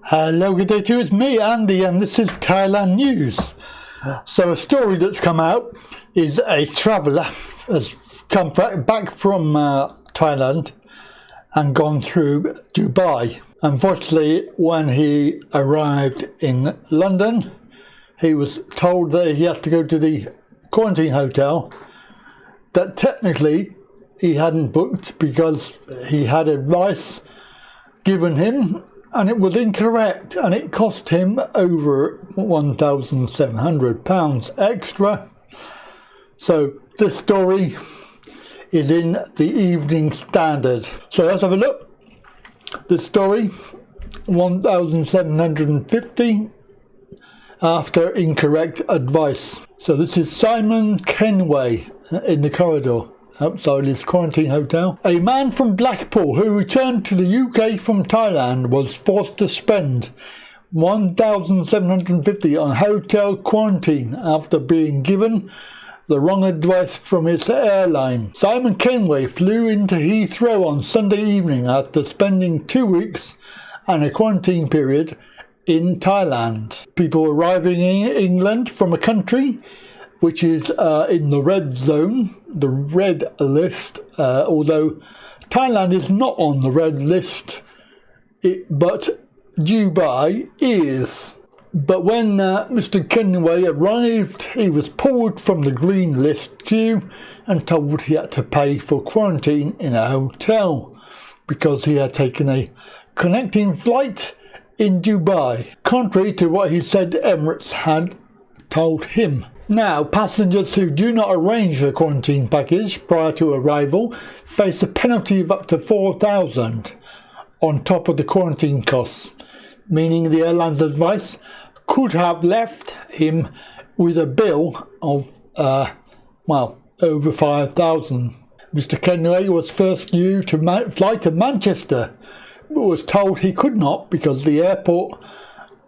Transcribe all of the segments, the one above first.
Hello, good day to you. It's me, Andy, and this is Thailand news. So a story that's come out is a traveller has come back from Thailand and gone through Dubai. Unfortunately, when he arrived in London, he was told that he had to go to the quarantine hotel that technically he hadn't booked because he had advice given him and it was incorrect, and it cost him over £1,700 extra. So this story is in the Evening Standard. So let's have a look. This story, 1,750 after incorrect advice. So this is Simon Kenway in the corridor outside his quarantine hotel. A man from Blackpool who returned to the UK from Thailand was forced to spend $1,750 on hotel quarantine after being given the wrong advice from his airline. Simon Kenway flew into Heathrow on Sunday evening after spending 2 weeks and a quarantine period in Thailand. People arriving in England from a country which is in the red zone, the red list, although Thailand is not on the red list, but Dubai is. But when Mr. Kenway arrived, he was pulled from the green list queue and told he had to pay for quarantine in a hotel because he had taken a connecting flight in Dubai, contrary to what he said Emirates had told him. Now, passengers who do not arrange a quarantine package prior to arrival face a penalty of up to $4,000 on top of the quarantine costs, meaning the airline's advice could have left him with a bill of, over $5,000. Mr. Kenway was first due to fly to Manchester, but was told he could not because the airport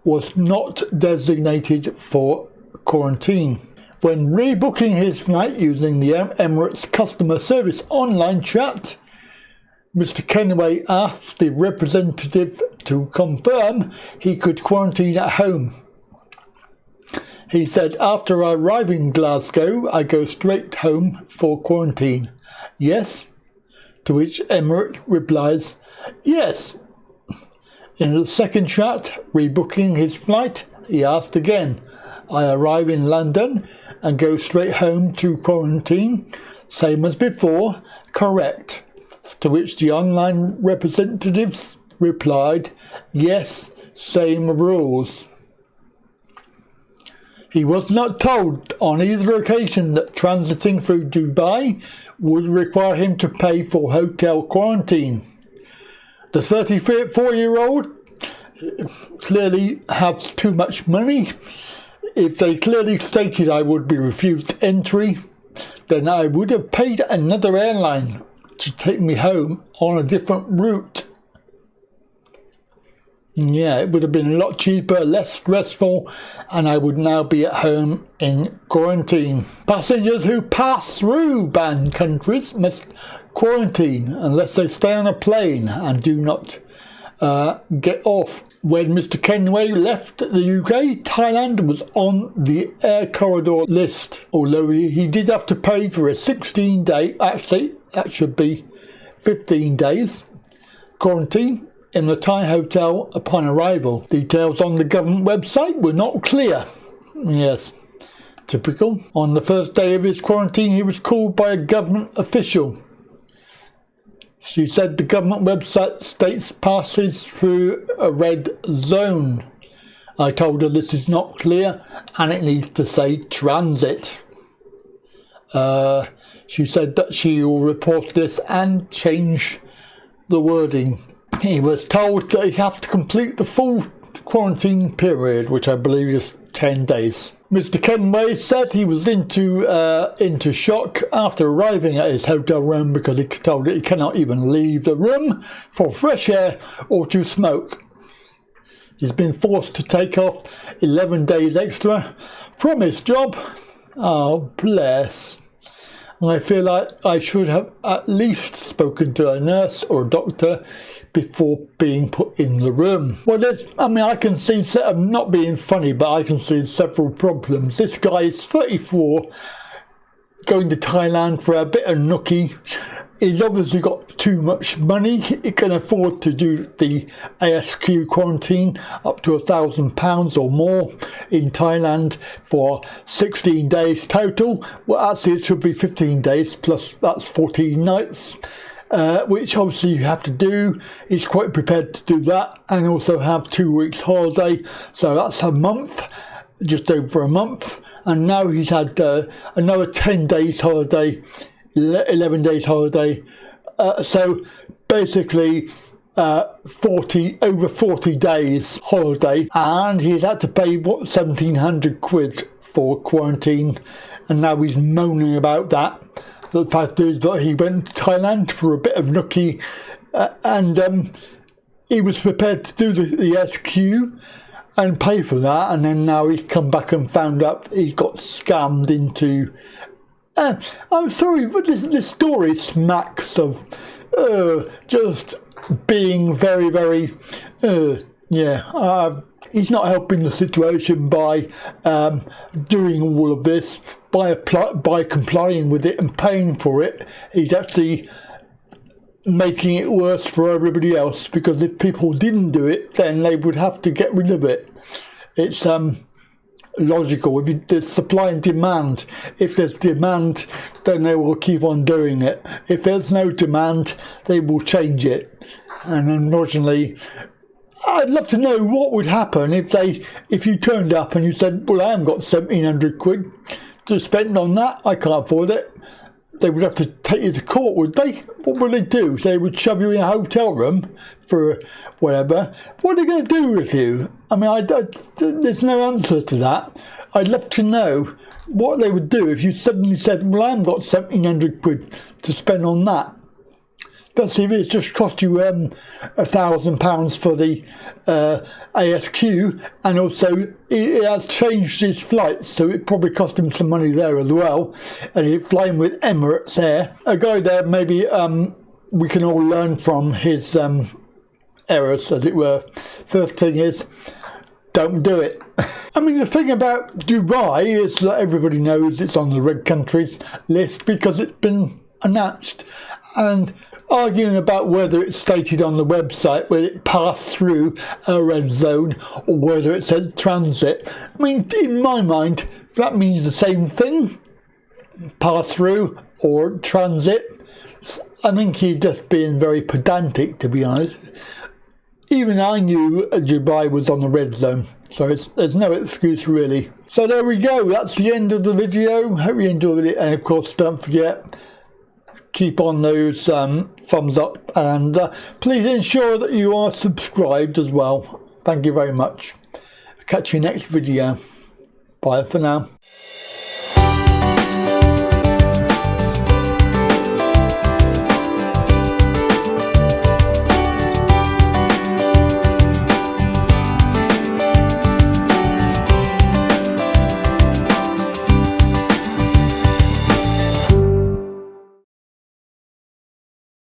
was not designated for quarantine. When rebooking his flight using the Emirates customer service online chat, Mr. Kenway asked the representative to confirm he could quarantine at home. He said, "After arriving in Glasgow, I go straight home for quarantine." Yes? To which Emirates replies, "Yes." In the second chat, rebooking his flight, he asked again, "I arrive in London and go straight home to quarantine, same as before, correct?" To which the online representatives replied, "Yes, same rules." He was not told on either occasion that transiting through Dubai would require him to pay for hotel quarantine. The 34-year-old clearly has too much money. If they clearly stated I would be refused entry, then I would have paid another airline to take me home on a different route. Yeah, it would have been a lot cheaper, less stressful, and I would now be at home in quarantine. Passengers who pass through banned countries must quarantine unless they stay on a plane and do not get off. When Mr. Kenway left the UK, Thailand was on the air corridor list, although he did have to pay for a 16-day, actually that should be 15 days, quarantine in the Thai hotel upon arrival. Details on the government website were not clear. Yes, typical. On the first day of his quarantine, he was called by a government official. She said the government website states passes through a red zone. I told her this is not clear and it needs to say transit. She said that she will report this and change the wording. He was told that he has to complete the full quarantine period, which I believe is 10 days. Mr. Kenway said he was into shock after arriving at his hotel room because he told that he cannot even leave the room for fresh air or to smoke. He's been forced to take off 11 days extra from his job. Oh, bless. and I feel like I should have at least spoken to a nurse or a doctor before being put in the room. Well, I can see, I'm not being funny, but I can see several problems. This guy is 34, going to Thailand for a bit of nookie. He's obviously got too much money. He can afford to do the ASQ quarantine up to £1,000 or more in Thailand for 16 days total. Well, actually it should be 15 days plus that's 14 nights. Which obviously you have to do. He's quite prepared to do that, and also have 2 weeks holiday, so that's a month, just over a month. And now he's had another 10 days holiday, 11 days holiday, so basically over 40 days holiday, and he's had to pay what, 1,700 quid for quarantine, and now he's moaning about that. The fact is that he went to Thailand for a bit of nookie, and he was prepared to do the SQ and pay for that, and then now he's come back and found out he got scammed into. I'm sorry, but this story smacks of just being very, very, he's not helping the situation by doing all of this, by complying with it and paying for it. He's actually making it worse for everybody else, because if people didn't do it, then they would have to get rid of it. It's logical. If there's supply and demand, if there's demand, then they will keep on doing it. If there's no demand, they will change it. And unfortunately, I'd love to know what would happen if you turned up and you said, well, I haven't got 1,700 quid to spend on that, I can't afford it. They would have to take you to court, would they? What would they do? They would shove you in a hotel room for whatever. What are they going to do with you? I mean, there's no answer to that. I'd love to know what they would do if you suddenly said, well, I haven't got 1,700 quid to spend on that. Especially if it's just cost you £1,000 for the ASQ, and also it has changed his flights, so it probably cost him some money there as well. And he's flying with Emirates Air, a guy there maybe we can all learn from his errors, as it were. First thing is, don't do it. I mean, the thing about Dubai is that everybody knows it's on the red countries list because it's been announced, and arguing about whether it's stated on the website whether it passed through a red zone or whether it says transit. I mean, in my mind, that means the same thing, pass through or transit. I think he's just being very pedantic, to be honest. Even I knew Dubai was on the red zone, so there's no excuse really. So there we go, that's the end of the video. Hope you enjoyed it, and of course don't forget, keep on those thumbs up, and please ensure that you are subscribed as well. Thank you very much. Catch you next video. Bye for now.